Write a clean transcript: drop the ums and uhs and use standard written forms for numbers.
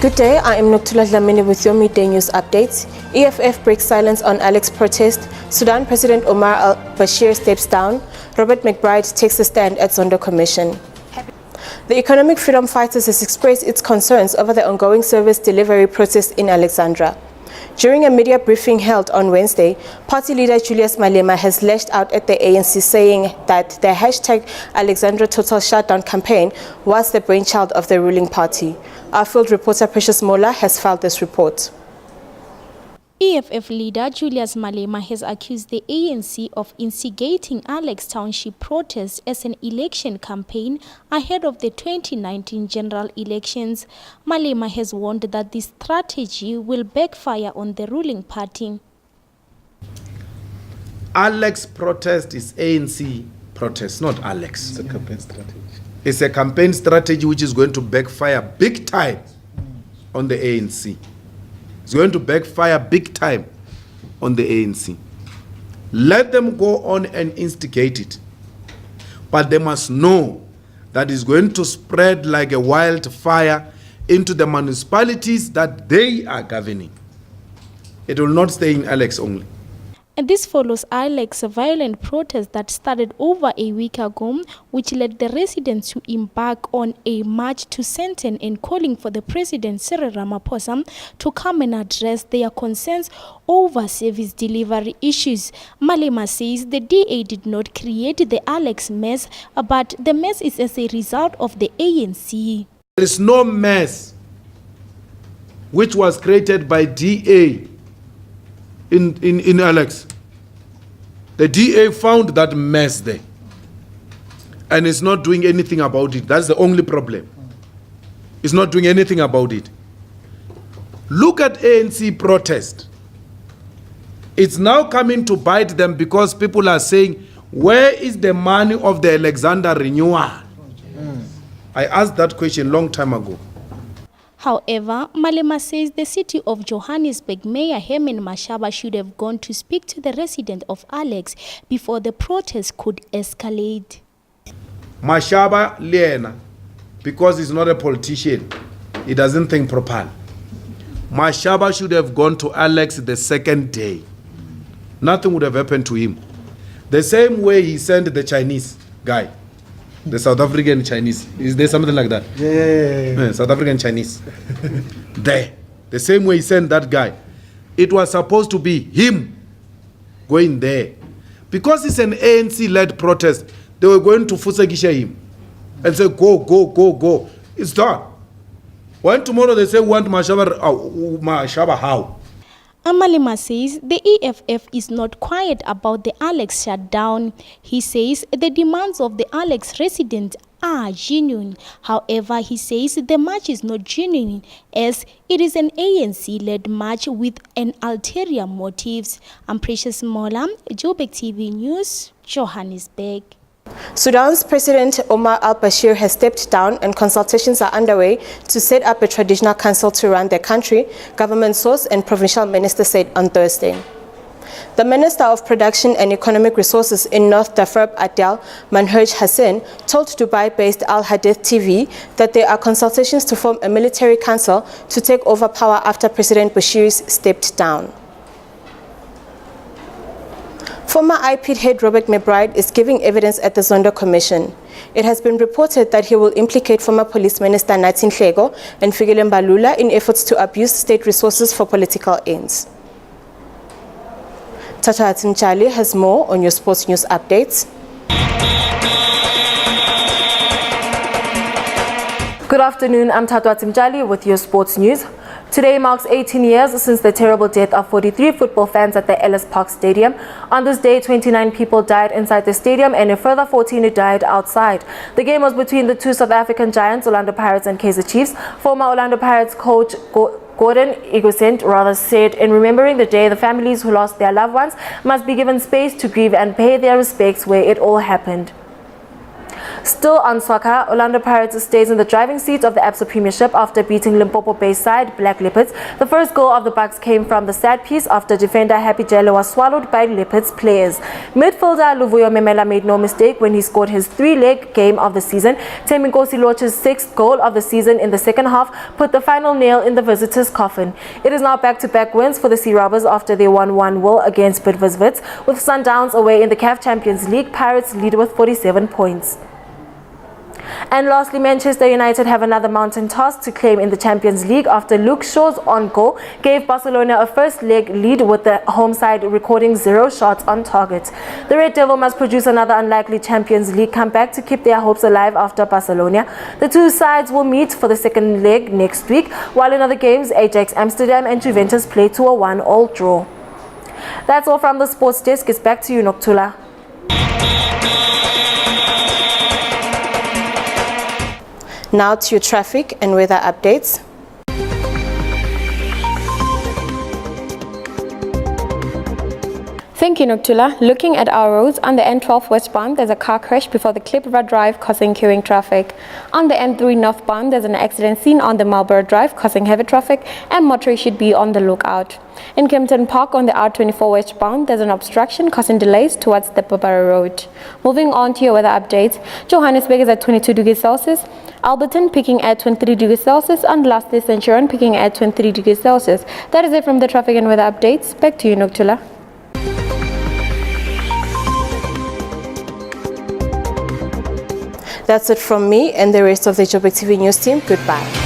Good day, I am Noktula Dlamini with your midday news updates. EFF breaks silence on Anc Protest. Sudan President Omar al-Bashir steps down. Robert McBride takes a stand at Zondo Commission. The Economic Freedom Fighters has expressed its concerns over the ongoing service delivery protest in Alexandra. During a media briefing held on Wednesday, party leader Julius Malema has lashed out at the ANC, saying that the hashtag Alexandra Total Shutdown campaign was the brainchild of the ruling party. Our field reporter Precious Mola has filed this report. EFF leader Julius Malema has accused the ANC of instigating Alex Township protest as an election campaign ahead of the 2019 general elections. Malema has warned that this strategy will backfire on the ruling party. Alex protest is ANC protest, not Alex. It's a campaign strategy. It's a campaign strategy which is going to backfire big time on the ANC. It's going to backfire big time on the ANC. Let them go on and instigate it. But they must know that it's going to spread like a wildfire into the municipalities that they are governing. It will not stay in Alex only. And this follows Alex's violent protest that started over a week ago, which led the residents to embark on a march to Sandow and calling for the President Cyril Ramaphosa to come and address their concerns over service delivery issues. Malema says the DA did not create the Alex mess, but the mess is as a result of the ANC. There is no mess which was created by DA in Alex. The DA found that mess there and is not doing anything about it. That's the only problem. It's not doing anything about it. Look at ANC protest. It's now coming to bite them because people are saying, where is the money of the Alexander renewal? I asked that question a long time ago. However, Malema says the city of Johannesburg Mayor Herman Mashaba should have gone to speak to the resident of Alex before the protest could escalate. Mashaba Liena, because he's not a politician, he doesn't think properly. Mashaba should have gone to Alex the second day. Nothing would have happened to him. The same way he sent the Chinese guy. The South African Chinese. Is there something like that? Yeah. South African Chinese. There. The same way he sent that guy. It was supposed to be him going there. Because it's an ANC-led protest, they were going to Fusagisha him and say, go, go, go, go. It's done. When tomorrow they say, we want Mashaba, how? Malema says the EFF is not quiet about the Alex shutdown. He says the demands of the Alex residents are genuine. However, he says the march is not genuine as it is an ANC-led march with an ulterior motives. I'm Precious Mola, Joburgtv News, Johannesburg. Sudan's President Omar al-Bashir has stepped down and consultations are underway to set up a traditional council to run the country, government source and provincial minister said on Thursday. The Minister of Production and Economic Resources in North Darfur, Adel Manhaj Hassan, told Dubai-based Al Hadith TV that there are consultations to form a military council to take over power after President Bashir stepped down. Former Ipid head Robert McBride is giving evidence at the Zondo Commission. It has been reported that he will implicate former Police Minister Nathi Nhleko and Fikile Mbalula in efforts to abuse state resources for political ends. Tata Atimchali has more on your sports news updates. Good afternoon, I'm Tata Atimchali with your sports news. Today marks 18 years since the terrible death of 43 football fans at the Ellis Park Stadium. On this day, 29 people died inside the stadium and a further 14 died outside. The game was between the two South African giants, Orlando Pirates and Kaizer Chiefs. Former Orlando Pirates coach Gordon Igosent said, in remembering the day, the families who lost their loved ones must be given space to grieve and pay their respects where it all happened. Still on soccer, Orlando Pirates stays in the driving seat of the ABSA Premiership after beating Limpopo Bay side Black Leopards. The first goal of the Bucks came from the set piece after defender Happy Jello was swallowed by Leopards players. Midfielder Luvuyo Memela made no mistake when he scored his three-leg game of the season. Teminkosi Loch's sixth goal of the season in the second half put the final nail in the visitors' coffin. It is now back-to-back wins for the Sea Robbers after they won 1-0 against Bidvest. With Sundowns away in the CAF Champions League, Pirates lead with 47 points. And lastly, Manchester United have another mountain task to claim in the Champions League after Luke Shaw's on goal gave Barcelona a first leg lead with the home side recording 0 shots on target. The Red Devil must produce another unlikely Champions League comeback to keep their hopes alive after Barcelona. The two sides will meet for the second leg next week, while in other games Ajax Amsterdam and Juventus play to a 1-1 draw. That's all from the sports desk. It's back to you, Noktula. Now to your traffic and weather updates. Thank you, Noktula. Looking at our roads, on the N12 westbound, there's a car crash before the Clip River Drive causing queuing traffic. On the N3 northbound, there's an accident seen on the Marlborough Drive causing heavy traffic, and motorists should be on the lookout. In Kempton Park on the R24 westbound, there's an obstruction causing delays towards the Barbara Road. Moving on to your weather updates, Johannesburg is at 22 degrees Celsius, Alberton peaking at 23 degrees Celsius, and lastly Centurion peaking at 23 degrees Celsius. That is it from the traffic and weather updates. Back to you, Noktula. That's it from me and the rest of the Joburgtv News team. Goodbye.